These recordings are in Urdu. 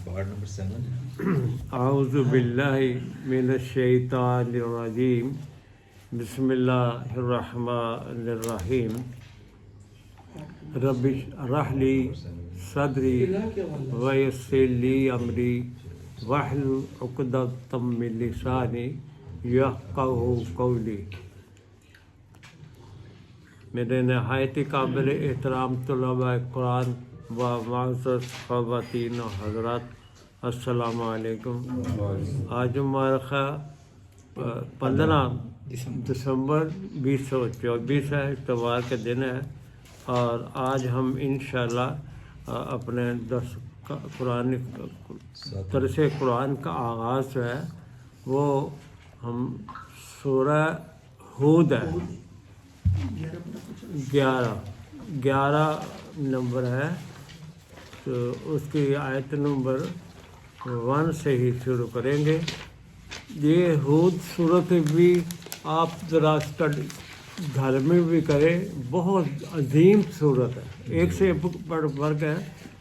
part number 7. اعوذ باللہ من الشیطان الرجیم بسم اللہ الرحمن الرحیم رب اشرح لی صدری ویسر لی امری واحلل عقدۃ من لسانی یفقہوا قولی۔ میرے نہایت قابل احترام طلباء قرآن و معزز خواتین و حضرات، السلام علیکم۔ آج مبارکہ 15 دسمبر 2024 ہے، اتوار کے دن ہے، اور آج ہم انشاءاللہ اپنے درس قرآن کا آغاز جو ہے وہ ہم سورہ ہود ہے، 11 نمبر ہے، تو اس کی آیت نمبر 1 سے ہی شروع کریں گے۔ یہ ہود صورت بھی آپ ذرا اسٹڈی گھر میں بھی کریں، بہت عظیم صورت ہے، ایک سے بڑھ کے،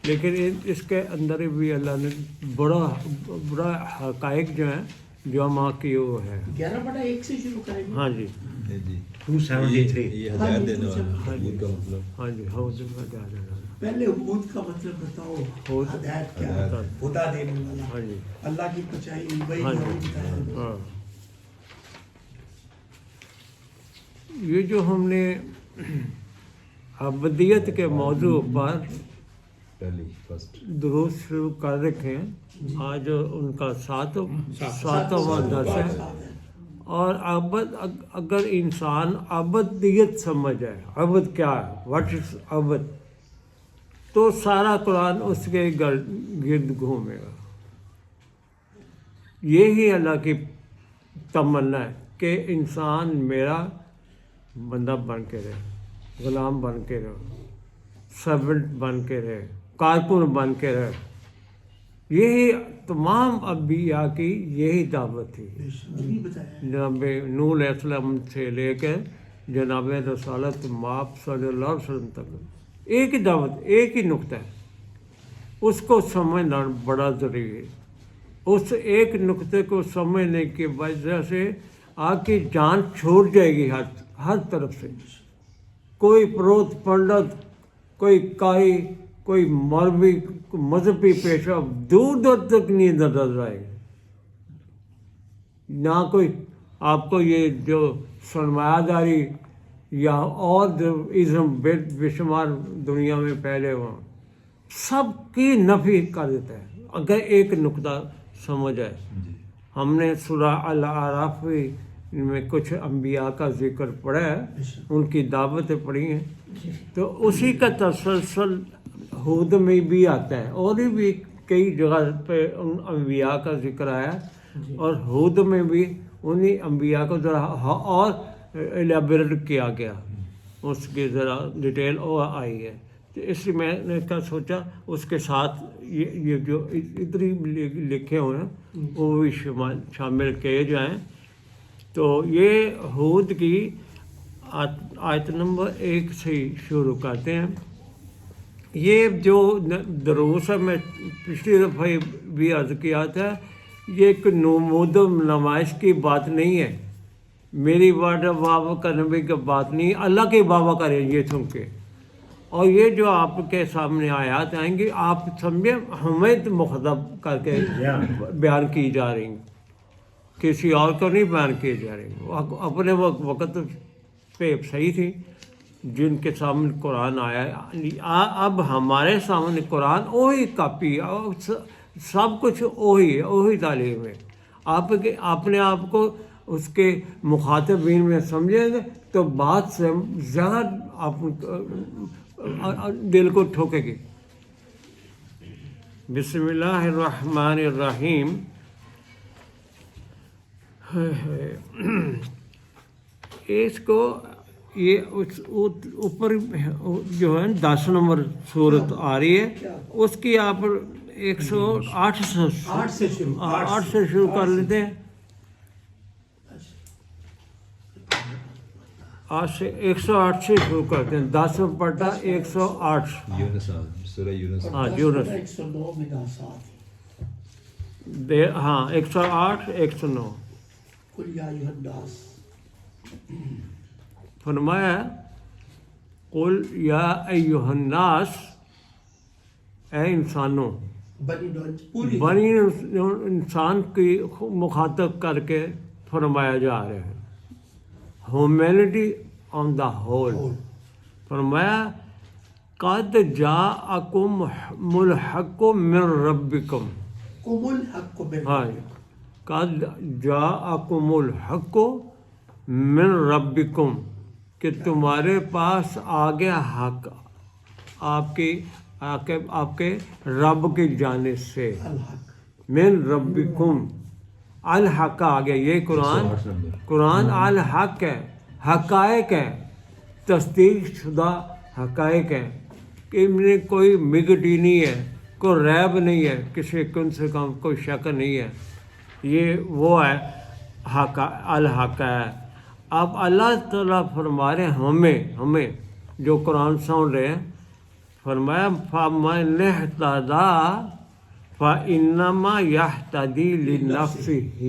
لیکن اس کے اندر بھی اللہ نے بڑا حقائق جو ہیں جمع کیے ہوئے ہیں۔ 11/1 سے شروع کریں گے۔ ہاں جی 273 یہ ہدایت دینے والا ہود کا مطلب۔ ہاں جی ہود کا ہدایت دینے والا۔ پہلے ہود کا مطلب بتاؤ، ہدایت کیا ہے؟ خدا دینے والا، ہاں جی اللہ کی پچائی، وہی ہاں ہمیں جی بتایا۔ ہاں، یہ جو ہم نے ابدیت کے موضوع پر پہلی فرسٹ دروس شروع کر رکھے ہیں، آج ان کا ساتواں درس ہے۔ اور اگر انسان ابدیت سمجھ جائے، ابد کیا ہے، واٹ از ابد، تو سارا قرآن اس کے گرد گھومے گا۔ یہی اللہ کی تمنا ہے کہ انسان میرا بندہ بن کے رہے، غلام بن کے رہے، سرونٹ بن کے رہے، کارکن بن کے رہے۔ یہی تمام انبیاء کی یہی دعوت تھی، جناب نوح علیہ السلام سے لے کے جناب رسالت مآب صلی اللہ علیہ وسلم تک ایک ہی دعوت، ایک ہی نقطہ ہے۔ اس کو سمجھنا بڑا ضروری ہے۔ اس ایک نقطے کو سمجھنے کی وجہ سے آپ کی جان چھوٹ جائے گی ہر طرف سے۔ کوئی پروت پنڈت، کوئی کائی، کوئی مولوی، مذہبی پیشہ دور تک نہیں نظر آئے گا، نہ کوئی آپ کو یہ جو سرمایہ داری یا اور ازم بے شمار دنیا میں پھیلے ہوئے سب کی نفی کر دیتا ہے اگر ایک نقطہ سمجھ آئے۔ ہم نے سورہ الاعراف میں کچھ انبیاء کا ذکر پڑھا ہے، ان کی دعوتیں پڑھی ہیں، تو اسی کا تسلسل ہود میں بھی آتا ہے، اور بھی کئی جگہ پہ ان انبیاء کا ذکر آیا، اور ہود میں بھی انہی انبیاء کو ذرا اور ایلیبریٹ کیا گیا، اس کی ذرا ڈیٹیل اور آئی ہے۔ تو اس لیے میں نے کیا سوچا اس کے ساتھ یہ جو ادھر ہی لکھے ہوئے ہیں وہ بھی شامل کیے جائیں۔ تو یہ ہود کی آیت نمبر 1 سے شروع کرتے ہیں۔ یہ جو دروس ہے، میں پچھلی دفعہ بھی عرض کیا تھا، یہ ایک نمود نمائش کی بات نہیں ہے، میری بابا کرنے کی بات نہیں، اللہ کے بابا کریں یہ سن کے۔ اور یہ جو آپ کے سامنے آیات آئیں گی، آپ سمجھیں ہمیں مخاطب کر کے بیان کی جا رہی ہیں، کسی اور کو نہیں بیان کی جا رہی۔ اپنے وقت پہ صحیح تھی جن کے سامنے قرآن آیا ہے، اب ہمارے سامنے قرآن وہی کاپی، سب کچھ وہی ہے، وہی تعلیم ہے۔ آپ اپنے آپ کو اس کے مخاطبین میں سمجھیں گے تو بات سے زیادہ آپ دل کو ٹھوکے گی۔ بسم اللہ الرحمن الرحیم۔ اس کو یہ اوپر جو ہے 10 نمبر صورت آ رہی ہے، اس کی آپ 108 سے شروع کر لیتے ہیں۔ آج سے 108 سے شروع کرتے ہیں، 10 بٹا 108۔ یونس، سورہ یونس۔ ہاں یونس 109 میں 10 آتے ہاں 108 109 قل یا ایھا الناس، فرمایا قل یا ایھا الناس، اے انسانوں، بنی انسان کی مخاطب کر کے فرمایا جا رہا ہے، ہیومینٹی آن دا ہول. فرمایا قد جاءکم الحق من ربکم، قم الحق من ہاں قد جاءکم الحق من ربکم، کہ تمہارے پاس آ گیا حق آپ کے رب کی جانب سے. الحق، من ربکم، الحق آ گیا. یہ 108 نمبر. قرآن الحق ہے، حقائق ہے، تصدیق شدہ حقائق ہے، کہ ان میں کوئی مگٹی نہیں ہے، کوئی ریب نہیں ہے، کسی کن سے کم کوئی شک نہیں ہے. یہ وہ ہے حق، الحق ہے. اب اللہ تعالیٰ فرما رہے ہیں ہمیں جو قرآن سن رہے ہیں، فرمایا فَمَنِ اهْتَدَىٰ فَإِنَّمَا يَهْتَدِي لِنَفْسِهِ.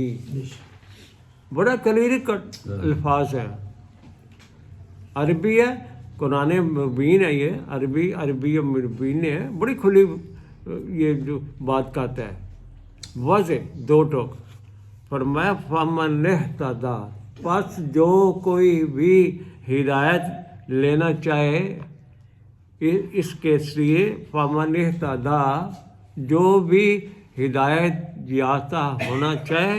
بڑا کلیئر کٹ الفاظ ہیں، عربی ہے، قرآن مبین ہے، یہ عربی مبین ہے، بڑی کھلی یہ جو بات کہتا ہے، واضح دو ٹوک. فرمایا فَمَنِ اهْتَدَىٰ، پس جو کوئی بھی ہدایت لینا چاہے اس کے لیے، فَمَنِ اهْتَدَىٰ، جو بھی ہدایت یافتہ ہونا چاہے،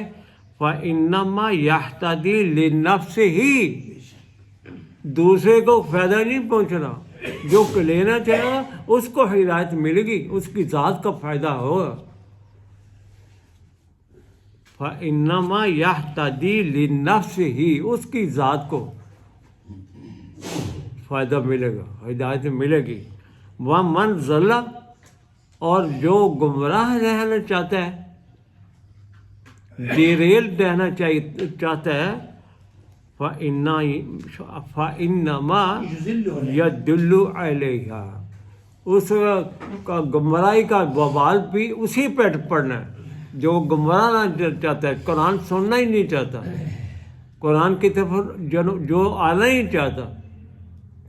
فَإِنَّمَا يَهْتَدِي لِنَفْسِهِ، دوسرے کو فائدہ نہیں پہنچنا، جو لینا چاہے گا اس کو ہدایت ملے گی، اس کی ذات کا فائدہ ہوگا. فَإِنَّمَا يَهْتَدِي لِنَفْسِهِ، اس کی ذات کو فائدہ ملے گا، ہدایت ملے گی. وَمَنْ ضَلَّ، اور جو گمراہ رہنا چاہتا ہے، ڈیریل رہنا چاہتا ہے، فَإِنَّمَا يَدُلُّ عَلَيْهَا، اس کا گمراہی کا وبال بھی اسی پہ پڑنا ہے. جو گمراہ نہ چاہتا ہے، قرآن سننا ہی نہیں چاہتا، قرآن کی طرف جو آنا ہی نہیں چاہتا،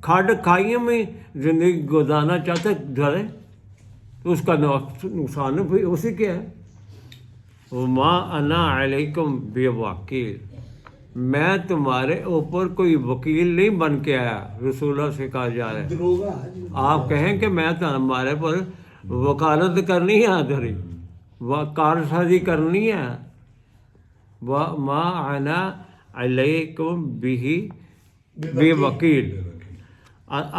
کھاڈ کھائیوں میں زندگی گزارنا چاہتا ہے، گھرے اس کا نقصان بھی اسی کے ہے. وَمَا أَنَا عَلَيْكُمْ بِوَكِيلٍ، میں تمہارے اوپر کوئی وکیل نہیں بن کے آیا. رسول اللہ سے کہا جا رہا ہے، آپ کہیں کہ میں تو ہمارے پر وکالت کرنی ہے، ادھری کارسازی کرنی ہے. وَمَا أَنَا عَلَيْكُمْ بِهِ بِوَكِيلٍ.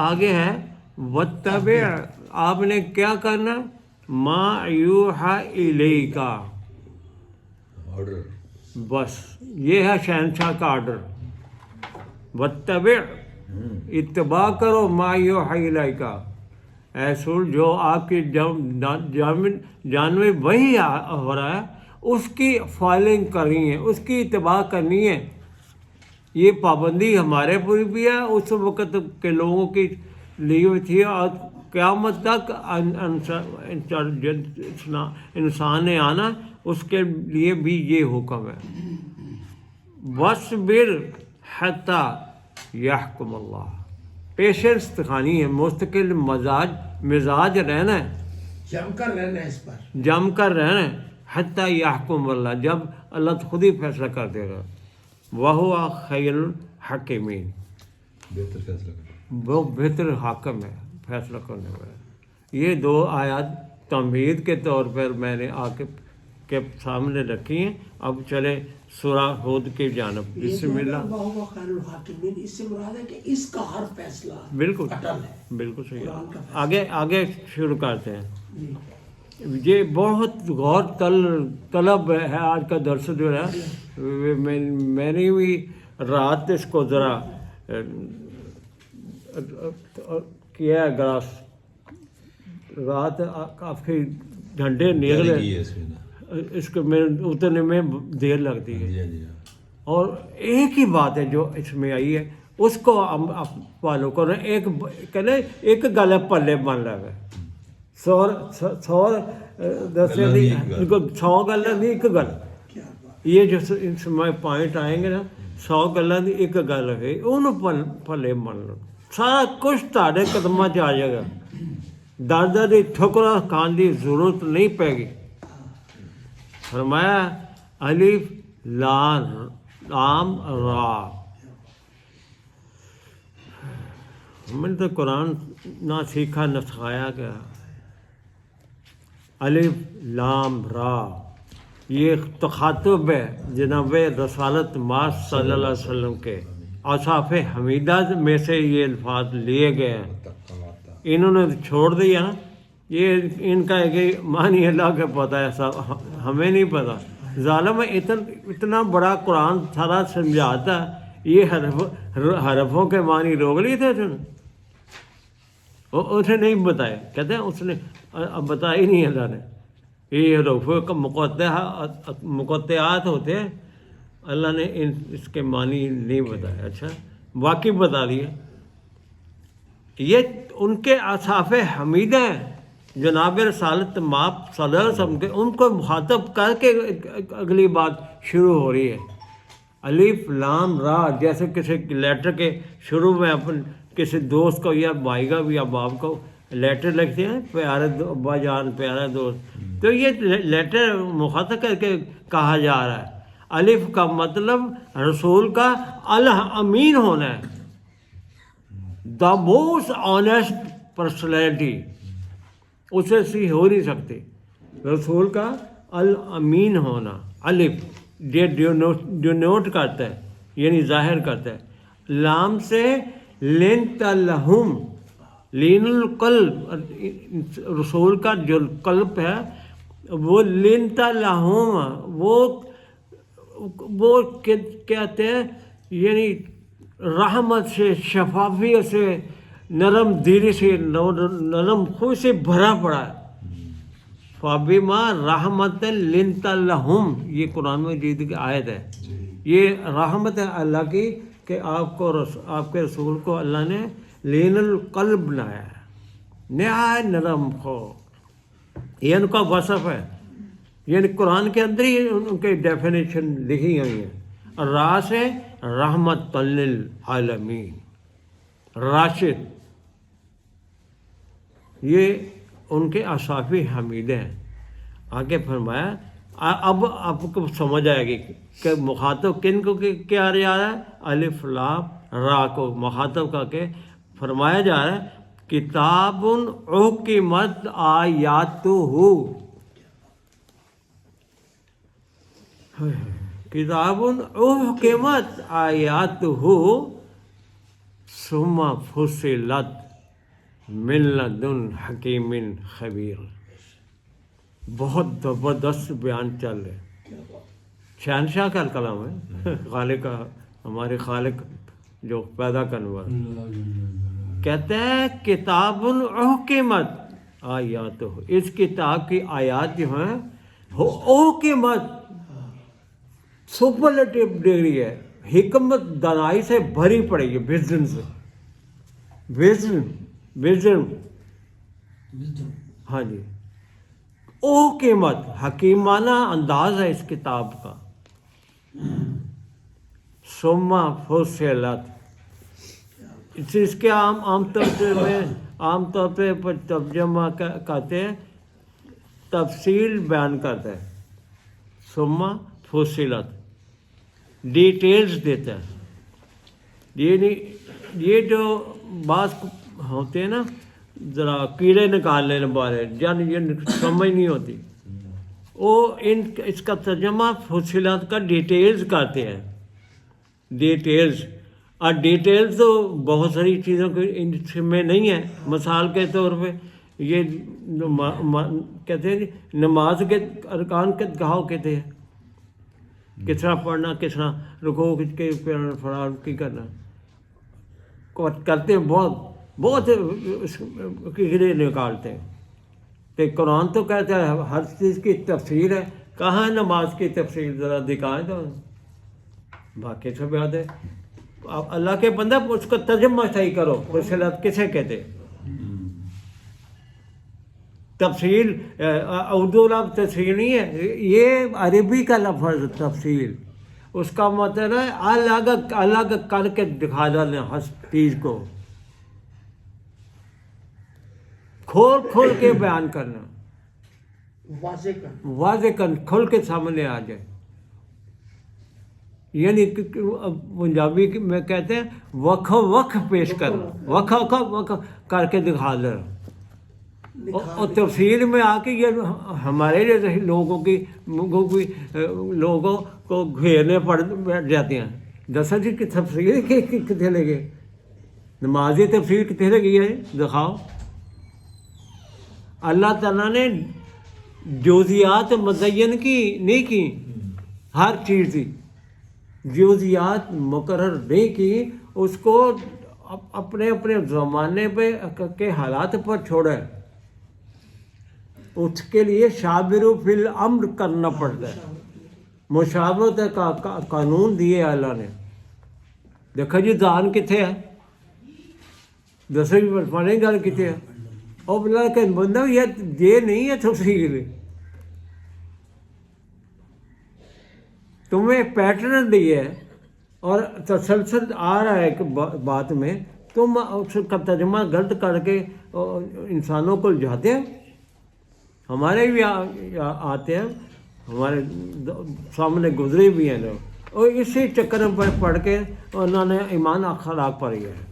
آگے ہے وَاتَّبِعْ، آپ نے کیا کرنا، مَا یوحیٰ الیک، آرڈر. بس یہ ہے شہنشاہ کا آرڈر. وَاتَّبِعْ، اتباع کرو، مَا یوحیٰ الیک، اے رسول جو آپ کی جانب وہی ہو رہا ہے اس کی فالنگ کرنی ہے، اس کی اتباع کرنی ہے. یہ پابندی ہمارے پر بھی ہے، اس وقت کے لوگوں کی لی ہوئی تھی، اور قیامت تک انسان نے آنا اس کے لیے بھی یہ حکم ہے. وَاصْبِرْ حَتَّىٰ يَحْكُمَ اللَّهُ، پیشنس دکھانی ہے، مستقل مزاج رہنا ہے، جم کر رہنا ہے، اس پر جم کر رہنا ہے. حتیٰ یحکم اللہ، جب اللہ خود ہی فیصلہ کر دے گا. وَهُوَ خَيْرُ الْحَاكِمِينَ، بہتر فیصلہ کرنا. وہ بہتر حاکم ہے، فیصلہ کرنے والا. یہ دو آیات تمہید کے طور پر میں نے آ کے سامنے رکھی ہیں. اب چلے سورہ ہود کی جانب. بسم اللہ. وَهُوَ خَيْرُ الْحَاكِمِينَ، اس سے مراد ہے کہ اس کا ہر فیصلہ بالکل اٹل ہے. بالکل صحیح. قرآن کا فیصلہ. آگے شروع کرتے ہیں. جی. یہ بہت غور طلب ہے آج کا درس جو ہے. میں نے بھی رات اس کو ذرا کیا ہے گراس، رات کافی گھنٹے نکلے، کی ہے اس میں نا. اس کو میں اترنے میں دیر لگتی ہے. جی ہاں جی ہاں. اور ایک ہی بات ہے جو اس میں آئی ہے اس کو ہم فالو کر رہے ہیں. ایک گلے پلے بن رہا ہے. 100 ਦੱਸਿਆ ਨਹੀਂ, 100 ਗੱਲਾਂ ਦੀ ਇੱਕ ਗੱਲ। ਇਹ ਜੋ ਇਸ ਮੈਂ ਪੁਆਇੰਟ ਆਏਗੇ ਨਾ, 100 ਗੱਲਾਂ ਦੀ ਇੱਕ ਗੱਲ ਹੈ, ਉਹਨੂੰ ਭਲੇ ਮੰਨ ਲਓ, ਸਾਰਾ ਕੁਝ ਤੁਹਾਡੇ ਕਦਮਾਂ 'ਚ ਆ ਜਾਏਗਾ। ਦਾਦਾ ਦੀ ਠੋਕਰਾਂ ਖਾਣ ਦੀ ਜ਼ਰੂਰਤ ਨਹੀਂ ਪੈਗੀ। فرمایا الف لام را۔ میں نے تو قرآن نہ سیکھا نہ سکھایا گیا۔ الف لام را یہ تخاطب ہے جناب رسالت ماہ صلی اللہ علیہ وسلم کے اوصاف حمیدہ میں سے یہ الفاظ لیے گئے ہیں۔ انہوں نے چھوڑ دیا نا، یہ ان کا ایک معنی اللہ کا پتہ ہے، سب ہمیں نہیں پتہ۔ ظالم اتنا بڑا قرآن سارا سمجھاتا، یہ حرفوں کے معنی روک لیے تھے اسے نہیں بتایا، کہتے ہیں اس نے بتایا ہی نہیں اللہ نے۔ یہ حروف کا مقطعات ہوتے ہیں، اللہ نے اس کے معنی نہیں بتایا۔ اچھا واقعی بتا دیا، یہ ان کے اوصاف حمیدہ ہیں جناب رسالت ماپ صلی اللہ علیہ وسلم کے، ان کو مخاطب کر کے اگلی بات شروع ہو رہی ہے۔ الف لام را، جیسے کسی لیٹر کے شروع میں اپن کسی دوست کو یا بھائی کا یا باپ کو لیٹر لکھتے ہیں، پیارے ابا جان، پیارا دوست، تو یہ لیٹر مخاطب کر کے کہا جا رہا ہے۔ الف کا مطلب رسول کا الامین ہونا ہے، دا موسٹ آنیسٹ پرسنالٹی، اسے سی ہو نہیں سکتی۔ رسول کا الامین ہونا، الف ڈینوٹ کرتا ہے، یعنی ظاہر کرتا ہے۔ لام سے لنت لہم، لین القلب، رسول کا جو قلب ہے وہ لنت لہم، وہ کہتے ہیں یعنی رحمت سے، شفافیت سے، نرم دلی سے، نرم خوش سے بھرا پڑا ہے۔ فَبِمَا رَحْمَةٍ لِنْتَ لَهُمْ، یہ قرآن مجید کی آیت ہے۔ یہ رحمت ہے اللہ کی کہ آپ کے رسول کو اللہ نے لین القلب بنایا ہے، نہایت نرم خو۔ یہ ان کا وصف ہے، یعنی قرآن کے اندر ہی ان کی ڈیفینیشن لکھی ہوئی ہے۔ را سے رحمت للعالمین، راشد، یہ ان کے اوصاف حمیدہ ہیں۔ آگے فرمایا، اب آپ کو سمجھ آئے گی کہ مخاطب کن کو کیا جا رہا ہے۔ الف لام را کو مخاطب کر کے فرمایا جا رہا ہے، کتاب احکمت آیاتہ، کتاب احکمت آیاتہ ثم فصلت من لدن حکیم خبیر۔ بہت زبردست بیان چل رہے، شہنشاہ کا کلام ہے، خالق کا، ہمارے خالق جو پیدا کرنے والا کہتے ہیں کتاب احکمت آیات، اس کتاب کی آیات جو ہیں احکمت، سپرلیٹو ڈگری ہے، حکمت دانائی سے بھری پڑی ہے، وزڈم سے، وزڈم، ہاں جی، حکمت، حکیمانہ انداز ہے اس کتاب کا۔ ثم فصلت، اس کے عام طور پہ ترجمہ کرتے ہیں، تفصیل بیان کرتا ہے۔ ثم فصلت ڈیٹیلز دیتا ہے۔ یہ جو بعض ہوتے ہیں نا ذرا کیڑے نکالنے والے، جن سمجھ نہیں ہوتی، وہ اس کا ترجمہ فصلت کا ڈیٹیلز کرتے ہیں، ڈیٹیلز۔ اور ڈیٹیلز تو بہت ساری چیزوں کے اس میں نہیں ہے۔ مثال کے طور پہ یہ کہتے ہیں نماز کے ارکان کے گاہو کہتے ہیں، کس طرح پڑھنا، کس طرح رکوع کے فرار کی کرنا کرتے ہیں، بہت کیڑے نکالتے ہیں۔ تو قرآن تو کہتا ہے ہر چیز کی تفسیر ہے، کہاں نماز کی تفسیر ذرا دکھائیں تو، باقی سب یاد ہے۔ آپ اللہ کے بندہ اس کا ترجمہ صحیح کرو، فصلت کسے کہتے؟ تفصیل اردو لفظ تفصیل نہیں ہے، یہ عربی کا لفظ تفصیل، اس کا مطلب ہے الگ الگ کر کے دکھا دینا ہر چیز کو، کھول کھول کے بیان کرنا، واضح کر کھل کے سامنے آ جائے. یعنی پنجابی میں کہتے ہیں وکھ وکھ پیش کر، وکھ وکھ کر کے دکھا دینا. اور تفصیل میں آ کے یہ ہمارے جیسے لوگوں کو گھیرنے پڑ بیٹھ جاتے ہیں. دسا جی کہ تفصیل کتنے لگے، نمازی تفصیل کتنے لگی ہے دکھاؤ. اللہ تعالیٰ نے جزیات مزین کی نہیں کی، ہر چیز کی جزیات مقرر نہیں کی، اس کو اپنے اپنے زمانے پہ کے حالات پر چھوڑا ہے. اس کے لیے شابر فی الامر کرنا پڑتا ہے. مشاورت کا قانون دیے اللہ نے. دیکھو جی دان کتنے ہے، دسویں پڑھنے گل کتنے ہے، اور بلا کہ بندہ یہ نہیں ہے تفصیل. تمہیں پیٹرن دیا ہے اور تسلسل آ رہا ہے ایک بات میں، تم اس کا ترجمہ غلط کر کے انسانوں کو جاتے ہیں. ہمارے بھی آتے ہیں، ہمارے سامنے گزرے بھی ہیں لوگ، اور اسی چکر میں پڑھ کے انہوں نے ایمان اخلاق پر گیا ہے.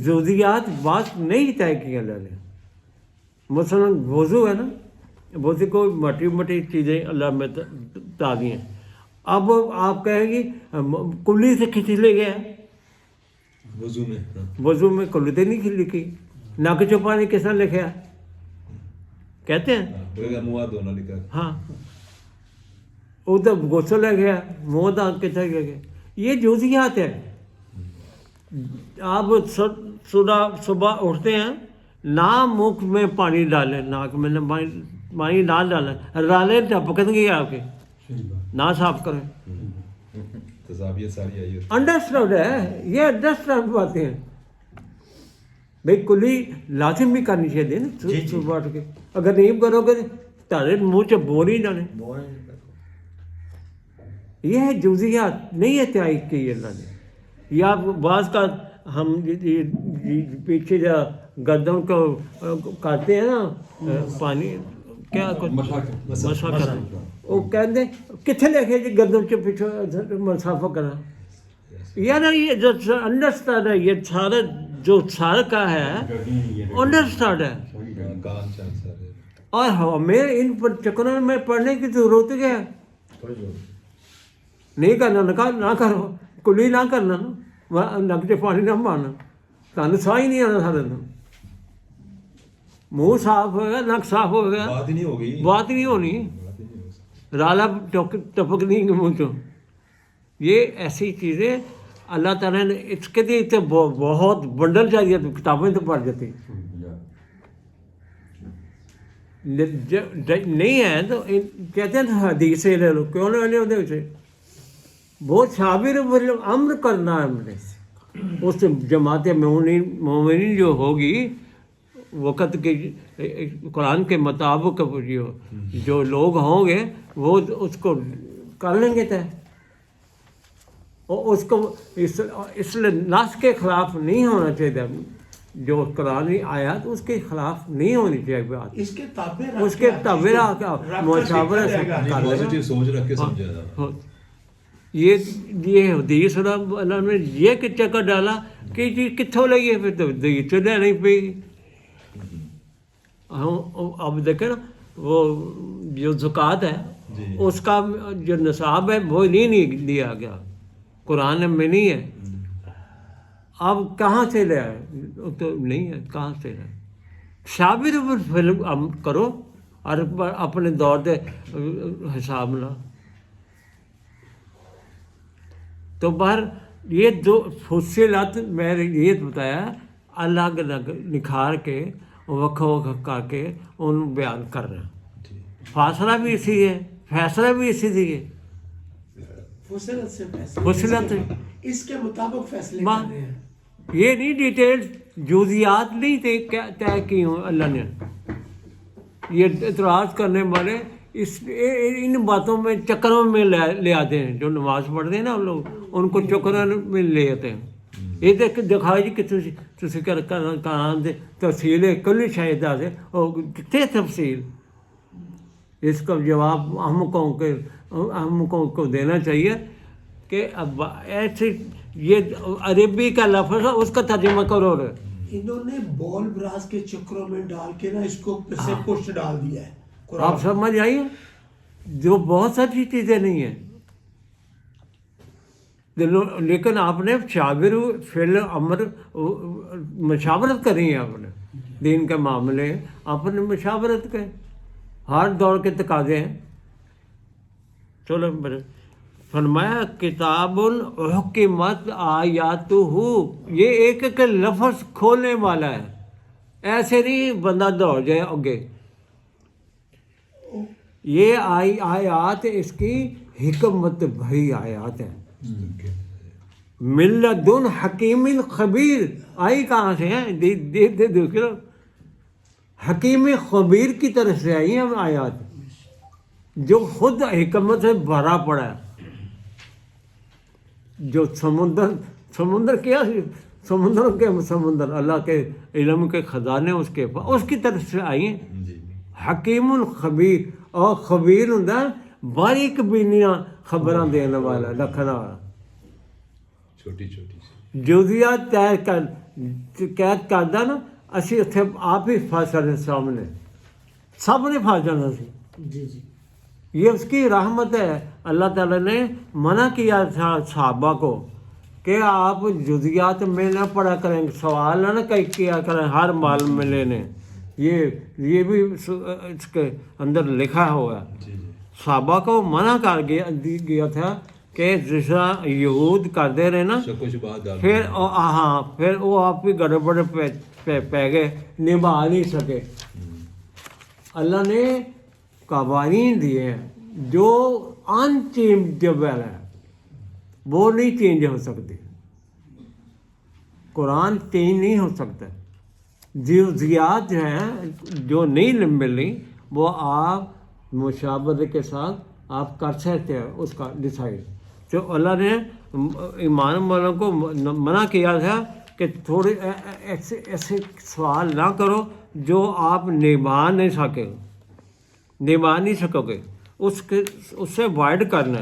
جزیات بات نہیں طے کی اللہ نے. مثلاً وضو ہے نا، وضو کو مٹی مٹی چیزیں اللہ میں تعدی ہیں. اب آپ کہیں گی کلی سے کھینچ لے گیا، وضو میں کلی تو نہیں لکھی. ناک چپانے کس نے لکھا کہتے ہیں، ہاں ادھر غسل ہے گیا، منہ دانت کتنے گیا. یہ جزیات ہے. آپ صبح اٹھتے ہیں، نہ منہ میں پانی ڈالیں، ناک میں پانی نہ ڈالیں، رالے ٹپکیں گے آپ کے، نہ صاف کریں. انڈرسٹینڈ ہے، یہ انڈرسٹینڈ باتیں ہیں. بھائی کلی لازم بھی کرنی چاہیے نا صبح اٹھ کے. اگر نہیں کرو گے تارے منہ سے بول ہی جانے. یہ ہے جزیات نہیں ہے طے کی اللہ نے. یا بعض کا ہم پیچھے جا گردن کو کرتے ہیں نا پانی کیا مسا کرنا، وہ کہتے کتنے لکھے جی گردن کے پیچھے مسافہ کرنا. یار یہ جو انڈرسٹینڈ ہے، یہ سارا جو سارا کا ہے انڈرسٹینڈ ہے. اور ہمیں ان پر چکروں میں پڑھنے کی ضرورت کیا ہے؟ نہیں کرنا نہ کرو، کلی نہ کرنا نا، نک سے پانی نہ مارنا، تمہیں سا ہی نہیں آنا سارے دن. منہ صاف ہوگا، نک صاف ہوگا، بات نہیں ہونی، رالا ٹپک نہیں گے منہ چوں. یہ ایسی چیزیں اللہ تعالیٰ نے اس کے لیے تو بہت بنڈل چاہیے، کتابیں تو پڑھ جاتی. نہیں ہے تو کہتے ہیں حدیث سے لے لو، کیوں نہ لے لو اسے. بہت شابر امر کرنا ہے ہم نے. اس جماعت مومنین جو ہوگی وقت کے قرآن کے مطابق جو لوگ ہوں گے وہ اس کو کر لیں گے طے. اور اس کو اس لیے نص کے خلاف نہیں ہونا چاہیے. جو قرآنی آیات اس کے خلاف نہیں ہونی چاہیے بات. اس کے تابع مشاورت سے کر لینا. یہ حدیث اللہ نے یہ چکر ڈالا کہ جی کتوں لگی ہے، پھر تو حدیث تو لینی پڑے گی. اب دیکھیں نا وہ جو زکوٰۃ ہے اس کا جو نصاب ہے وہ نہیں دیا گیا، قرآن میں نہیں ہے. اب کہاں سے لے آئے؟ تو نہیں ہے، کہاں سے لے آئے؟ شابر فلم کرو اور اپنے دور دے حساب نہ. تو باہر یہ دو فصلات میں نے یہ بتایا، الگ الگ نکھار کے وکھ وکھ کر کے ان بیان کر رہے ہیں. فاصلہ بھی اسی ہے، فیصلہ بھی اسی دی ہے. فصلت اس کے مطابق فیصلے کر رہے ہیں. یہ نہیں ڈیٹیل جزیات نہیں طے کی ہوں اللہ نے. یہ اعتراض کرنے والے ان باتوں میں چکروں میں لے آتے ہیں. جو نماز پڑھتے ہیں نا ہم لوگ ان کو چکروں میں لے آتے ہیں. یہ دکھاؤ جی کہ تسی کہاں تفصیل ہے کلی شاید سے کتنے تفصیل. اس کا جواب ہم کو دینا چاہیے کہ اب ایسے یہ عربی کا لفظ ہے اس کا ترجمہ کرو رہے. انہوں نے بال براس کے چکروں میں ڈال کے نا اس کو سے پشت ڈال دیا ہے. آپ سمجھ آئیے جو بہت ساری چیزیں نہیں ہیں لیکن آپ نے شاور فعل امر مشاورت کری ہے. آپ نے دین کے معاملے آپ نے مشاورت کے ہر دور کے تقاضے ہیں. چلو فرمایا کتاب الحکمت آیاتہ، یہ ایک ایک لفظ کھولنے والا ہے. ایسے نہیں بندہ دوڑ جائے آگے. یہ آیات اس کی حکمت بھری آیات ہیں. من لدن حکیم خبیر آئی کہاں سے ہیں؟ دیکھو حکیم خبیر کی طرف سے آئی ہیں آیات جو خود حکمت سے بھرا پڑا ہے. جو سمندر کیا سمندر اللہ کے علم کے خزانے اس کی طرف سے آئی ہیں. حکیم الخبیر اور خبیر ہوں باریک بینیاں خبراں دینے والا رکھنا والا. چھوٹی چھوٹی جزیات قید کردا نا اسی اتنے آپ ہی پھنس رہے سامنے سب نے پھنس جانا سی. جی جی یہ اس کی رحمت ہے. اللہ تعالیٰ نے منع کیا تھا صحابہ کو کہ آپ جزیات میں نہ پڑھا کریں، سوال نہ کیا کریں ہر مال میں لینے. یہ بھی اس کے اندر لکھا ہوا ہے. صحابہ کو منع کر گیا تھا کہ جیسا یہود کرتے رہے نا پھر وہ آپ بھی گڑبڑ پہ گئے، نبھا نہیں سکے. اللہ نے قوانین دیے ہیں جو انچینجبل ہے، وہ نہیں چینج ہو سکتی. قرآن چینج نہیں ہو سکتا. جزیات جو ہیں جو نہیں ملی وہ آپ مشابہت کے ساتھ آپ کر سکتے ہیں اس کا ڈیسائڈ. تو اللہ نے ایمان والوں کو منع کیا تھا کہ تھوڑے ایسے سوال نہ کرو جو آپ نبھا نہیں سکو گے. اس سے وائڈ کرنا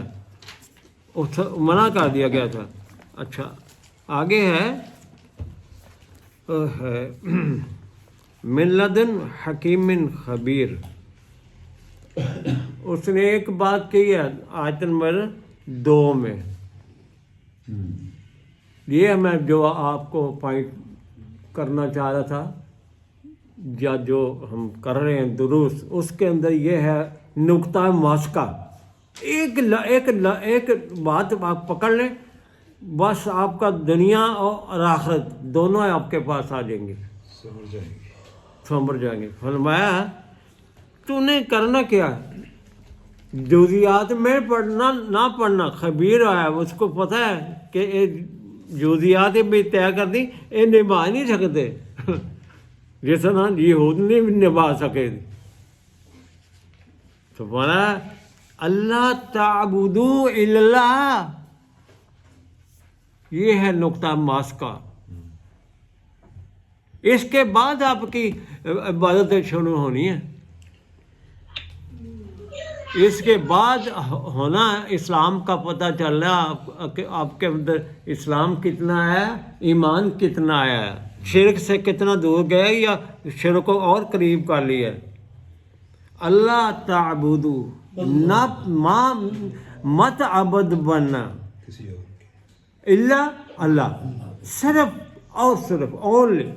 منع کر دیا گیا تھا. اچھا آگے ہے من لدن حکیم خبیر. اس نے ایک بات کہی ہے آیت نمبر 2 میں. یہ میں جو آپ کو پوائنٹ کرنا چاہ رہا تھا یا جو ہم کر رہے ہیں دروس، اس کے اندر یہ ہے نقطہ ماسکہ. ایک بات آپ پکڑ لیں بس آپ کا دنیا اور آخرت دونوں آپ کے پاس آ جائیں گے، سمجھ جائیں گے. فرمایا تو نے کرنا کیا ہے؟ جزیات میں پڑھنا نہ پڑھنا خبیر ہے، اس کو پتہ ہے کہ یہ جزیات بھی طے کر دی، یہ نبھا نہیں سکتے جس طرح یہود نہیں نبھا سکے. تو بولا اللہ تعبدوا الا اللہ، یہ ہے نقطہ ماسکہ. اس کے بعد آپ کی عبادتیں شروع ہونی ہیں. اس کے بعد ہونا اسلام کا پتہ چل رہا کہ آپ کے اندر اسلام کتنا ہے، ایمان کتنا ہے، شرک سے کتنا دور گئے یا شرک کو اور قریب کر لیا. اللہ تعبدو نہ مت عبد بننا اللہ، صرف اور صرف اونلی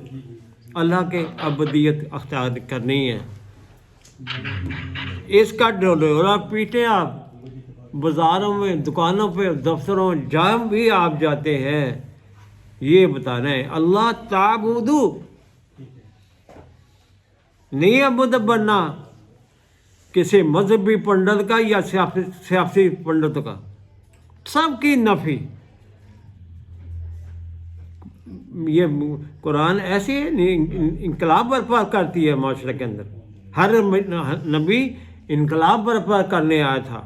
اللہ کے عبدیت اختیار کرنی ہے. اس کا ڈولورا پیٹے آپ بازاروں میں، دکانوں پہ، دفتروں جہاں بھی آپ جاتے ہیں یہ بتانا ہے اللہ تعبدو، نہیں عبد بننا کسی مذہبی پنڈت کا یا سیاسی پنڈت کا. سب کی نفی. یہ قرآن ایسی انقلاب برپا کرتی ہے معاشرے کے اندر. ہر نبی انقلاب برپا کرنے آیا تھا،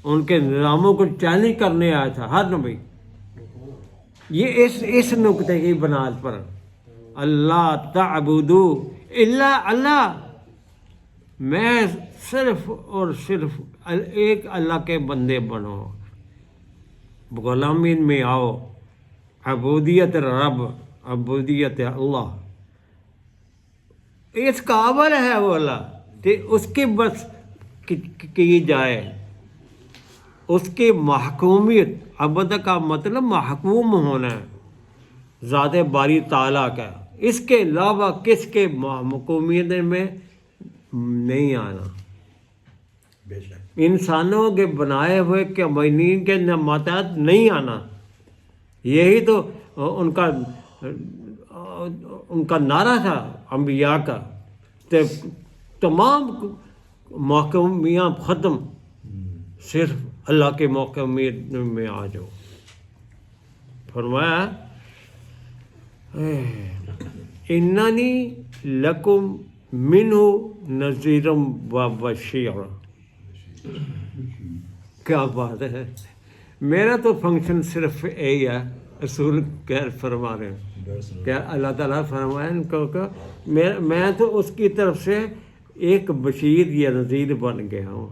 ان کے نظاموں کو چیلنج کرنے آیا تھا ہر نبی. یہ اس نقطے کی بنیاد پر اللہ تعبدو الا اللہ، میں صرف اور صرف ایک اللہ کے بندے بنو، غلامی میں آؤ، عبودیت رب، عبودیت اللہ، اس قابل ہے وہ اللہ کہ اس کی بس کی جائے، اس کی محکومیت. عبد کا مطلب محکوم ہونا ہے ذات باری تعالیٰ کا، اس کے علاوہ کس کے محکومیت میں نہیں آنا. بے شک. انسانوں کے بنائے ہوئے قوانین کے نمطات نہیں آنا. یہی تو ان کا نعرہ تھا انبیاء کا، کہ تمام محکومیاں ختم، صرف اللہ کے محکومیت میں آ جاؤ. فرمایا اننی لکم منہ نذیر و بشیر. کیا بات ہے، میرا تو فنکشن صرف یہی ہے. رسول کہہ فرما رہے ہیں کہ اللہ تعالیٰ فرمایا ان کو کہ میں تو اس کی طرف سے ایک بشیر یا نذیر بن گیا ہوں.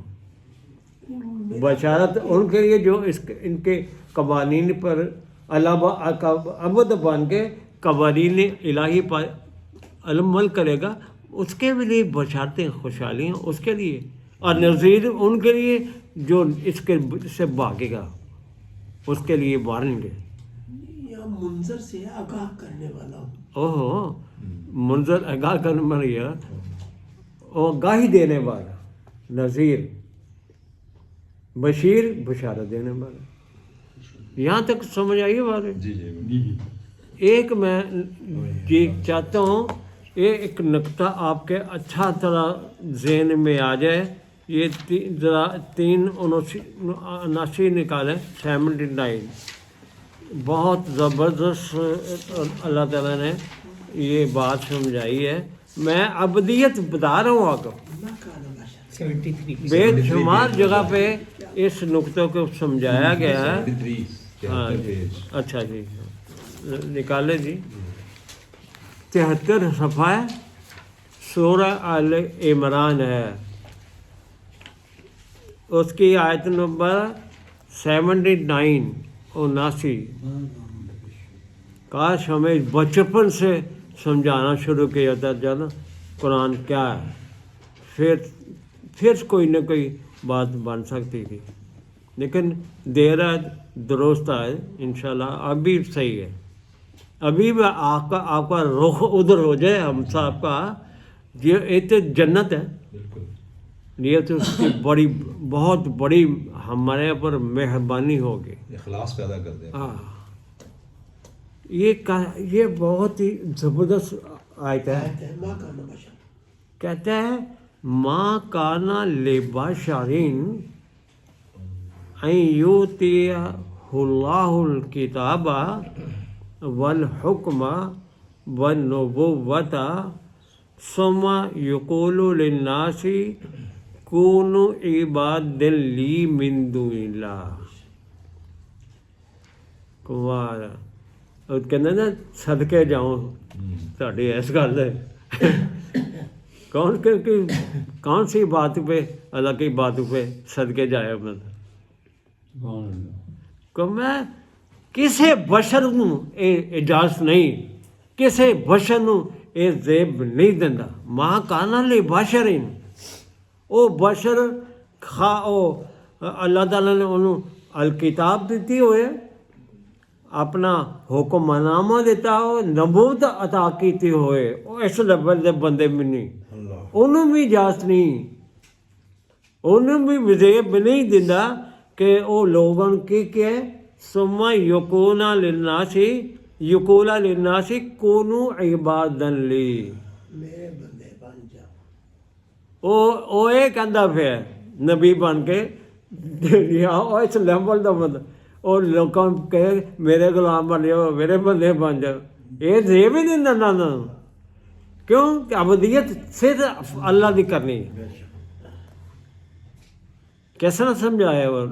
بشارت ان کے لیے جو ان کے قوانین پر اللہ عبد بن کے قوانین الہی پر عمل کرے گا، اس کے لیے بشارتیں خوشحالیاں اس کے لیے، اور نذیر ان کے لیے جو اس کے سے بھاگے گا، اس کے لیے ماریں گے. یا منظر سے آگاہ کرنے والا ہوں. اوہ منظر آگاہ کرنے والا، اور گاہی دینے والا. نذیر بشیر بشارت دینے والا. یہاں تک سمجھ آئیے بات ہے. جی جی. ایک میں یہ چاہتا ہوں یہ ایک نقطہ آپ کے اچھا طرح ذہن میں آ جائے. یہ ذرا 379 نکالیں، 79. بہت زبردست اللہ تعالیٰ نے یہ بات سمجھائی ہے. میں ابدیت بتا رہا ہوں آپ کو. بے شمار جگہ پہ اس نقطے کو سمجھایا گیا ہے. ہاں جی، اچھا جی، نکالے جی. 73 صفحہ سورہ آل عمران ہے، اس کی آیت نمبر 79 79. کاش ہمیں بچپن سے سمجھانا شروع کیا تھا جانا قرآن کیا ہے، پھر کوئی نہ کوئی بات بن سکتی تھی. لیکن دیر ہے درست ہے، انشاءاللہ ابھی صحیح ہے. ابھی بھی آپ کا رخ ادھر ہو جائے ہم صاحب کا، یہ تو جنت ہے. یہ تو اس کی بہت بڑی ہمارے اوپر مہربانی ہوگی. اخلاص پیدا کر دیں. ہاں، یہ بہت ہی زبردست آیت ہے. کہتا ہے ماں کانا لبشرین ان یؤتیہ اللہ الکتاب والحکم والنبوۃ ثم یقول للناس کونوا عبادا لی من دون اللہ. کمار اور کہنا نا صدقے جاؤں تھوڑی اس گل ہے. کون سی بات پہ اللہ کی بات پہ صدقے جائے. کہ میں کسی بشر نوں یہ اجازت نہیں، کسی بشر نوں یہ زیب نہیں دینا. ماں کانا لی بشرین، وہ بشر اللہ تعالیٰ نے انہوں الکتاب دیتی ہوئے، اپنا حکم نامہ دیتا ہو، نبوت عطا کیتی ہوئے، اس لیول دے بندے بھی نہیں. انہوں بھی اجازت نہیں، انہوں بھی وزیب نہیں دینا کہ وہ لوگوں کی کہ ثم یقولا للناس کونوا عبادا لی. میرے بندے بن جاؤ. وہ یہ کہندا پھر نبی بن کے اس لیول دا بندہ، اور لوگوں کہ میرے غلام بن جاؤ، میرے بندے بن جاؤ. یہ زیب ہی نہیں دینا نا کیوں کہ ابدیت صرف اللہ دی کرنی ہے. کیسا نہ سمجھایا وہ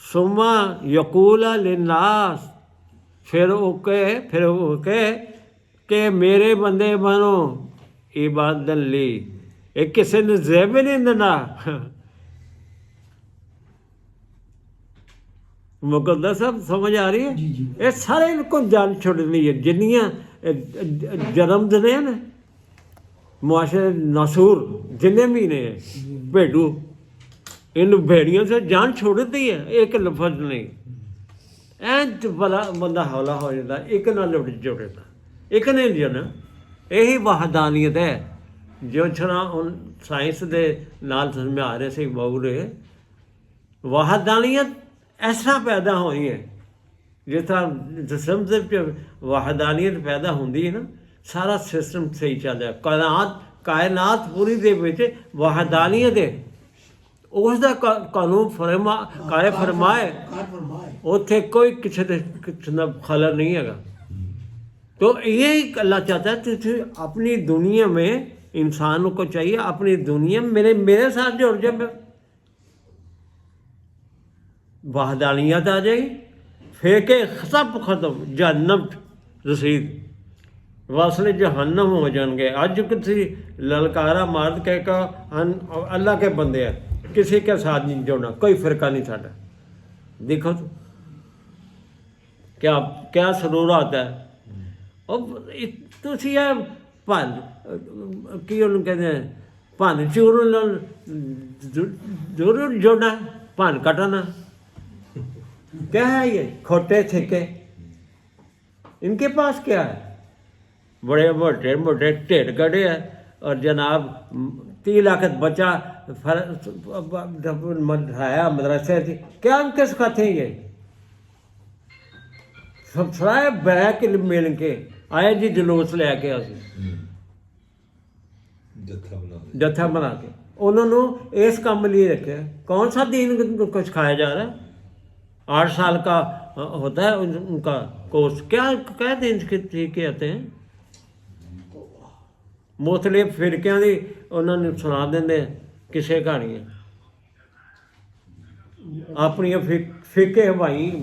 سما یقول للناس پھر وہ کہے کہ میرے بندے بنو عباد لی. ایک کسی نے زیب نہیں دینا. مقدس صاحب سمجھ آ رہی ہے؟ یہ سارے ان کو جان چھوڑنی ہے جنیاں جنم دنے نا معاشرے ناسور جنے بھی نے بھیڈو ان بھیڑیوں سے جان چھوڑ دی ہے. ایک لفظ نہیں بندہ ہولا ہو جاتا ایک نہ جوڑتا ایک نہیں جڑنا. یہی وحدانیت ہے جو چھنا ان سائنس دے نال سمجھا رہے سے بہو رہے. وحدانیت اس طرح پیدا ہوئی ہے جس طرح جسم سے وحدانیت پیدا ہوتی ہے نا سارا سسٹم صحیح چل رہا ہے. کائنات پوری دے وچ وحدانیت ہے اس دا قانون فرمائے اتنے کوئی کسی کا خلل نہیں ہے. تو یہی اللہ چاہتا ہے تو اپنی دنیا میں انسانوں کو چاہیے اپنی دنیا میرے ساتھ جڑ جائے وحدانیت آ جائے پھر کہ سب ختم جہنم رسید واسلے جہنم ہو جان گے. اج کسی للکارا مارد کہہ کہ ہم اللہ کے بندے ہیں کسی کے ساتھ نہیں جوڑنا کوئی فرقہ نہیں ساڈا. دیکھو تو کیا سرور آتا ہے. تھی بھن کی انہوں کہتے ہیں بھن چور ضرور جوڑنا بھن کٹنا. کیا ہے یہ کھوٹے ٹھیکے ان کے پاس کیا ہے. بڑے موٹے موٹے ٹھیڈ گڑے ہیں اور جناب 30 لاکھ بچہ پڑھایا مدرسے تھی کیا ان کے سکھاتے ہیں. یہ سب سارے بیک مل کے آئے جی جلوس لے کے جتھا بنا کے انہوں نے اس کام لیے رکھے. کون سا دین کو سکھایا جا رہا ہے. 8 سال کا ہوتا ہے ان کا کورس. کیا دین کے آتے ہیں مختلف فرقیاں دی انہوں نے سنا دیں کسے کہانیاں اپنی فرقے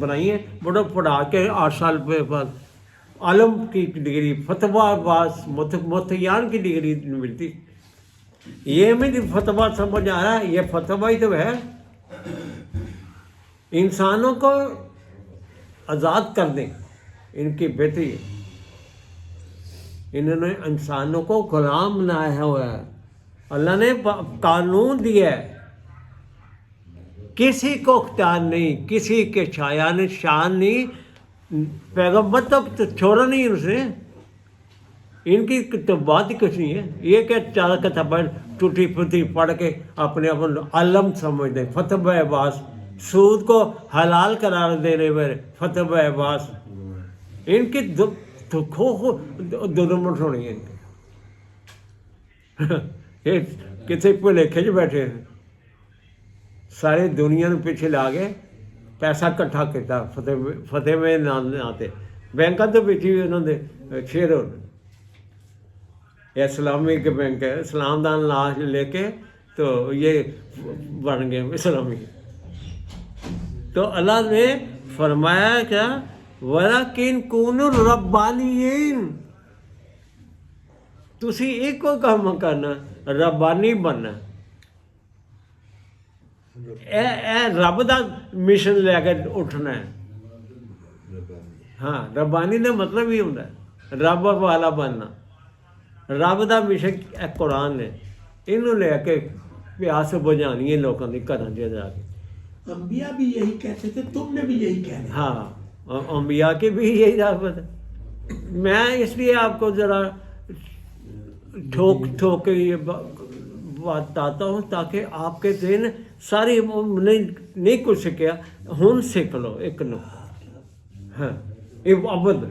بنائی ہیں بڑا پڑھا کے 8 سال پہ بعد عالم کی ڈگری فتویٰ باز مفتیان کی ڈگری ملتی. یہ میں فتویٰ سمجھ آ رہا ہے یہ فتویٰ ہی تو ہے. انسانوں کو آزاد کر دیں ان کی بہتری ہے. انہوں نے انسانوں کو غلام بنایا ہوا ہے. اللہ نے قانون دیا ہے کسی کو اختیار نہیں کسی کے شایان شان نہیں. پیغمبر تو چھوڑا نہیں اسے ان کی تو بات ہی کچھ نہیں ہے. یہ کہ 4 کتابیں ٹوٹی پھوٹی پڑھ کے اپنے علم سمجھ دیں. فتویٰ عباس سود کو حلال قرار دینے والے فتویٰ عباس ان کی دلمٹ ہونی ہے. یہ کسی بھلیکھے بیٹھے ہیں ساری دنیا نے پیچھے لا کے پیسہ کٹھا کیا فتح میں آتے بینکوں کے پیچھے بھی انہوں نے شیر ہو اسلامی کے بینک ہے اسلام دان لاش لے کے تو یہ بن گئے اسلامی. تو اللہ نے فرمایا کیا وَلَكِنْ كُونُوا رَبَّانِيِّينَ تسی ایک کو کام کرنا ربانی بننا. اے رب دا مشن لے کے اٹھنا ہے. ہاں ربانی کا مطلب ہی ہوتا ہے رب والا بننا. رب دا مشن ایک قرآن ہے انہوں لے کے پیاس بجھانی ہے لوگوں کی گھروں سے جا کے. انبیاء بھی یہی کہتے تھے تم نے بھی یہی کہنا. ہاں انبیاء کی بھی یہی دعوت ہے. میں اس لیے آپ کو ذرا ٹھوک کے یہ بتاتا ہوں تاکہ آپ کے ذہن ساری نہیں کچھ سیکھا ہوں سیکھ لو ایک نو. ہاں یہ ابد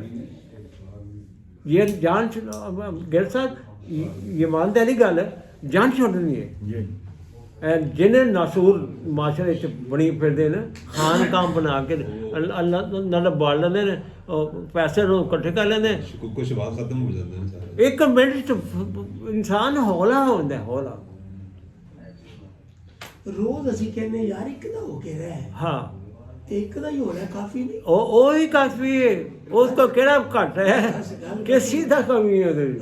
یہ جان گر صاحب یہ مانتے والی گل ہے جان چھوڑنی ہے ਜਿਹਨੇ ਨਾਸੂਰ ਮਾਸ਼ਰੇ 'ਚ ਬਣੀ ਫਿਰਦੇ ਨੇ ਖਾਨਕਾਂ ਬਣਾ ਕੇ ਅੱਲਾ ਨਾਲ ਬਾਲ ਲੈਂਦੇ ਨੇ, ਉਹ ਪੈਸੇ ਨੂੰ ਇਕੱਠੇ ਕਰ ਲੈਂਦੇ। ਕੁਝ ਸ਼ਬਾਬ ਖਤਮ ਹੋ ਜਾਂਦੇ ਨੇ ਸਾਰੇ। ਇੱਕ ਮਿੰਟ 'ਚ ਇਨਸਾਨ ਹੌਲਾ ਹੁੰਦਾ, ਹੌਲਾ। ਰੋਜ਼ ਅਸੀਂ ਕਹਿੰਦੇ ਯਾਰ ਇੱਕ ਦਾ ਹੋ ਕੇ ਰਹਿ, ਹਾਂ, ਤੇ ਇੱਕ ਦਾ ਹੀ ਹੋਣਾ ਕਾਫੀ ਨਹੀਂ। ਉਹ ਹੀ ਕਾਫੀ ਹੈ, ਉਸ ਤੋਂ ਕਿਹੜਾ ਘੱਟ ਹੈ, ਕਿਸੇ ਦਾ ਕਮੀ ਹੈ ਉਹਦੇ ਵਿੱਚ।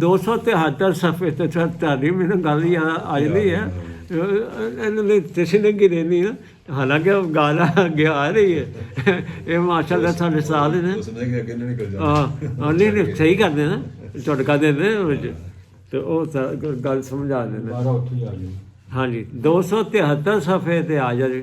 273 ਸਫ਼ੇ ਤੇ ਤੁਹਾਡੀ ਮੈਨੂੰ ਗੱਲ ਹੀ ਆ ਜਾਂਦੀ ਹੈ। ਇਹਨਾਂ ਨੇ ਕਿਸੇ ਨੇ ਗਿਰੇ ਨਹੀਂ ਨਾ, ਹਾਲਾਂਕਿ ਉਹ ਗੱਲ ਅੱਗੇ ਆ ਰਹੀ ਹੈ। ਇਹ ਮਾਸ਼ਾਅੱਲਾ ਸਾਡੇ ਸਾਥ ਨੇ। ਹਾਂ ਨਹੀਂ ਨਹੀਂ ਸਹੀ ਕਰਦੇ ਨਾ, ਝਟਕਾ ਦਿੰਦੇ ਵਿੱਚ, ਤੇ ਉਹ ਗੱਲ ਸਮਝਾ ਦਿੰਦੇ। ਹਾਂਜੀ 273 ਸਫ਼ੇ ਤੇ ਆ ਜਾ ਜੀ।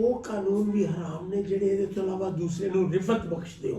ਉਹ ਕਾਨੂੰਨ ਵੀ ਹਰਾਮ ਨੇ ਜਿਹੜੇ ਇਹਦੇ ਤੋਂ ਇਲਾਵਾ ਦੂਸਰੇ ਨੂੰ ਰਿਫਤ ਬਖਸ਼ਦੇ ਹੋ।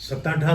7-8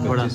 25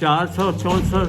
464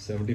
70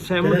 70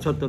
70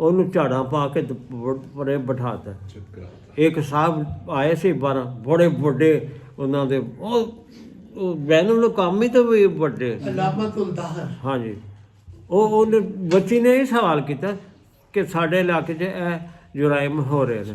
ਉਹਨੂੰ ਝਾੜਾਂ ਪਾ ਕੇ ਪਰੇ ਬਿਠਾਤਾ। ਇੱਕ ਸਾਹਿਬ ਆਏ ਸੀ 12 ਬੜੇ ਵੱਡੇ, ਉਹਨਾਂ ਦੇ ਉਹ ਬੈਨ ਨੂੰ ਕੰਮ ਹੀ ਤਾਂ ਵੀ ਵੱਡੇ ਅਲਾਮਤੁਲ ਦਾਹਰ। ਹਾਂਜੀ, ਉਹਨੇ ਬੱਚੀ ਨੇ ਇਹ ਸਵਾਲ ਕੀਤਾ ਕਿ ਸਾਡੇ ਇਲਾਕੇ 'ਚ ਇਹ ਜੁਰਾਇਮ ਹੋ ਰਹੇ ਨੇ।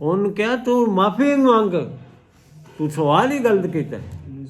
ਉਹਨੂੰ ਕਿਹਾ ਤੂੰ ਮਾਫੀ ਮੰਗ, ਤੂੰ ਸਵਾਲ ਹੀ ਗਲਤ ਕੀਤਾ।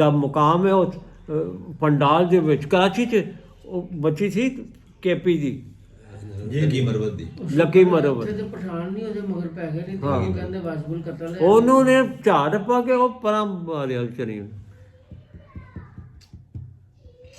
ਦਾ ਮੁਕਾਮ ਹੈ ਉਹ ਪੰਡਾਲ ਦੇ ਵਿੱਚ ਕਰਾਚੀ 'ਚ। ਉਹ ਬੱਚੀ ਸੀ ਕੇਪੀ ਦੀ, ਲੱਕੀ ਮਰਵਤ ਦੀ, ਲੱਕੀ ਮਰਵਤ। ਉੱਥੇ ਤੇ ਪਠਾਨ ਨਹੀਂ ਉਹਦੇ ਮਗਰ ਪੈ ਗਏ ਨਹੀਂ, ਹਾਂ। ਤੇ ਉਹ ਕਹਿੰਦੇ ਵਾਜਬੁਲ ਕਤਲ ਹੈ। ਉਹਨੂੰ ਨੇ ਝਾੜ ਪਾ ਕੇ ਉਹ ਪਰਾਂ ਮਾਰਿਆ ਚਰੀ।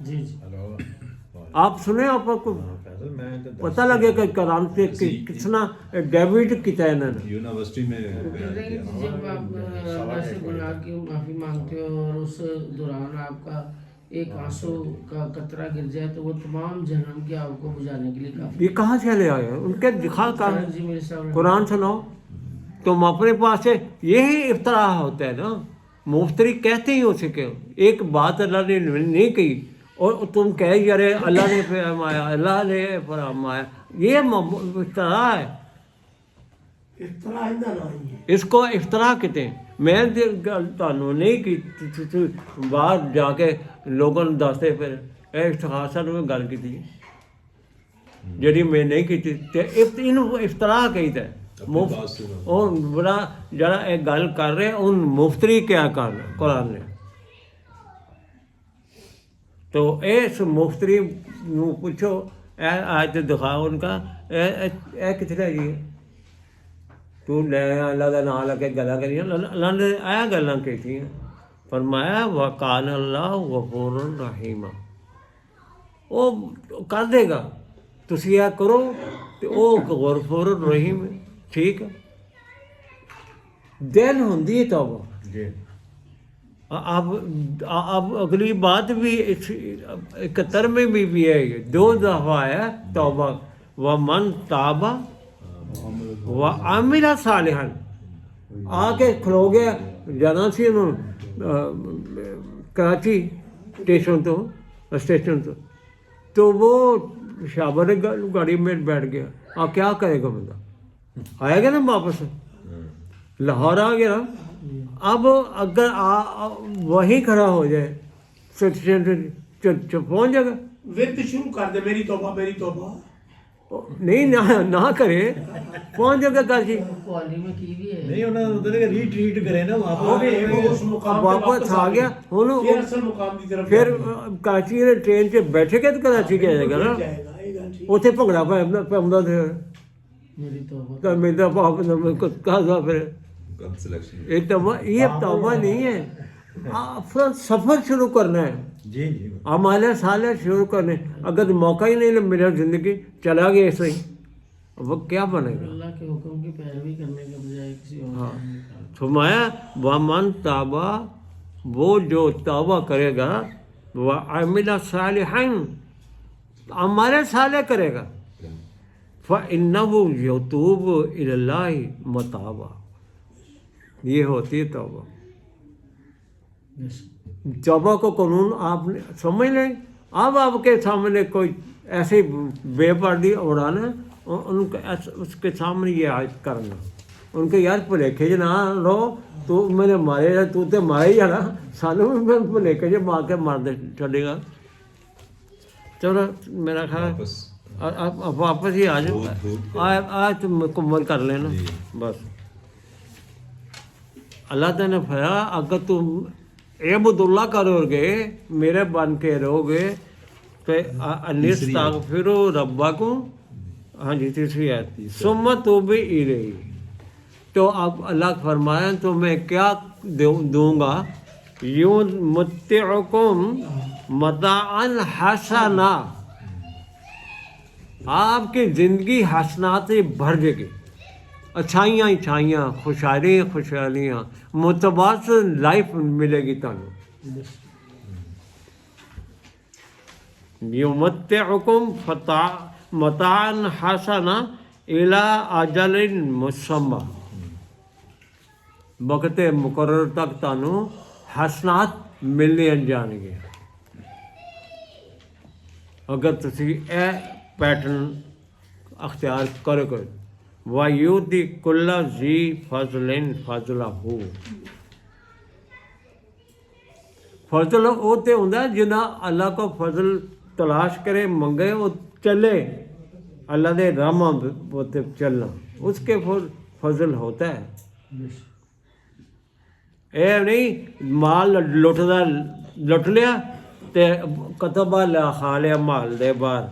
جی جی آپ سنیں, آپ کو فیصل میں تو پتہ لگے کہ قرآن سے کتنا ڈیوڈ کیتا ہے انہوں نے. یونیورسٹی میں وہ کہتے ہیں کہ جب آپ اللہ سے گناہ کی معافی مانگتے ہو اور اس دوران آپ کا ایک آنسو کا قطرہ گر جائے تو وہ تمام جہنم کی آگ کو بجھانے کے لیے کافی. یہ کہاں سے لے آئے ان کے دکھا کر جی میرے صاحب قرآن سناؤ. تم اپنے پاس سے یہی افطرا ہوتا ہے نا, مفتری کہتے ہی اسے کہ ایک بات اللہ نے نہیں کہی اور تم کہہ یار اللہ نے فرمایا, اللہ نے فرمایا, یہ افطرا ہے. افطرا ادھر نہیں ہے. اس کو افطرا کہتے ہیں. میں گل تانوں نہیں کی باہر جا کے لوگوں نے دستے پھر اے استخاصہ نے گل کی تھی جڑی میں نہیں کی تے افطرا کہی تے اور بڑا جڑا ایک گل کر رہے ان مفتری کیا کرنا قرآن نے. تو اس مفتری نو پوچھو اے آیت دکھاؤ ان کا اے کتنے جی تو لے اللہ کا نام لے کے گلا کری. اللہ نے آیا گلاں کی فرمایا وَقَانَ اللَّهُ غَفُورٌ رَحِيمًا, وہ کر دے گا تسی یہ کرو تو وہ غفور الرحیم ہے. ٹھیک ہے, دل ہوندی ہے توبہ. جی اب اگلی بات بھی 71 میں بھی ہے, یہ 2 دفعہ ہے توبہ. وَمَن تَابَ وَعَمِلَ صَالِحًا, آ کے کھلو گیا جانا سی انہوں کراچی اسٹیشن تو وہ شابر گاڑی میں بیٹھ گیا. اب کیا کرے گا بندہ, آئے گا نا واپس, لاہور آ گیا نا. اب اگر وہیں کھڑا ہو جائے پہنچ جائے گا. ورد شروع کر دے میری توبہ نہیں نہ کرے پہنچ جائے گا کراچی. کوالی میں کی بھی ہے نہیں انہوں نے ادھر ریٹریٹ کرے نا اس مقام پہ واپس آ گیا. پھر اصل مقام کی طرف پھر کراچی نے ٹرین سے بیٹھے گا تو کراچی کیا جائے گا نا, جائے گا. یہ گل ٹھیک. اتنے بھنگڑا پاؤں تھا میری توبہ. تو میرا باپ نے کہا تھا پھر سلیکشن یہ توبہ نہیں ہے. سفر شروع کرنا ہے, جی جی اعمال صالح شروع کرنے. اگر موقع ہی نہیں ملا زندگی چلا گیا ایسے ہی, وہ کیا بنے گا. اللہ کے حکم کی پیروی کرنے کے بجائے کسی اور ہاں فرمایا وَمَن تَابَ, وہ جو توبہ کرے گا, وَعَمِلَ صَالِحًا, اعمال صالح کرے گا, فَإِنَّهُ يَتُوبُ إِلَى اللَّهِ مَتَابًا. یہ ہوتی ہے توبہ. توبہ کو قانون آپ نے سمجھ لیں. اب آپ کے سامنے کوئی ایسی بے پردی اڑانا, ان کو اس کے سامنے یہ آیت کرنا, ان کے یار بھلیکے نہ رہو, تو میں نے مارے جا تو تے مارے جانا, سانوں بھی میں بھلیکے جے مار کے مار دے چلے گا. چلو میرا خیال اب واپس ہی آ جاؤ, آج تو مکمل کر لینا بس. اللہ تعالیٰ نے فرمایا اگر تم عبد اللہ کرو گے, میرے بن کے رہو گے, تو انستغفروا ربکم, ہاں جی تیسری آیت, ثم توبوا الیہ. تو اب اللہ فرمایا تو میں کیا دوں گا, یمتعکم متاعا حسنا, آپ کی زندگی حسنات سے بھر جائے گی, اچھائیاں خوشحالیاں متوازن لائف ملے گی تمہیں. یمتعکم متاعا حسنا الی اجل مسمى, وقت مقرر تک تمہیں حسنات ملنے جان گے اگر تسی اے پیٹرن اختیار کرو گے. وَيُؤْتِ كُلَّ ذِي فَضْلٍ فَضْلَهُ, فضل وہ تے ہوندا جنہ اللہ کو فضل تلاش کرے منگے, وہ چلے اللہ دے راہاں تے چلنا, اس کے فضل ہوتا ہے. اے نہیں مال لٹ لیا تے کتبہ لا کھا لیا مال دے باہر,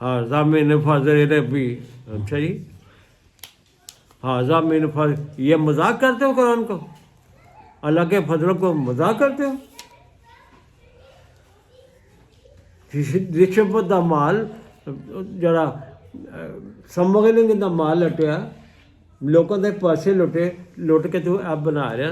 ہاں ضامن فضل ربی. اچھا جی, حاضہ من فضل, یہ مذاق کرتے ہو قرآن کو, اللہ کے فضل کو مذاق کرتے ہو. ਰਿਸ਼ਵਤ ਦਾ ਮਾਲ ਜਿਹੜਾ ਸਮਗਲਿੰਗ ਦਾ ਮਾਲ ਲੁੱਟਿਆ, ਲੋਕਾਂ ਦੇ ਪੈਸੇ ਲੁੱਟ ਕੇ ਤੂੰ ਐਪ ਬਣਾ ਰਿਹਾ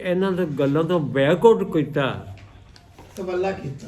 ਇਹਨਾਂ ਦੇ ਗੱਲਾਂ ਤੋਂ ਬੈਕਆਊਟ ਕੀਤਾ,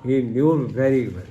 He knew very well.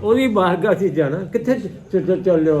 ਉਹਦੀ ਬਾਰਗਾਹ 'ਚ ਜਾਣਾ, ਕਿੱਥੇ ਚੱਲੇ ਹੋ?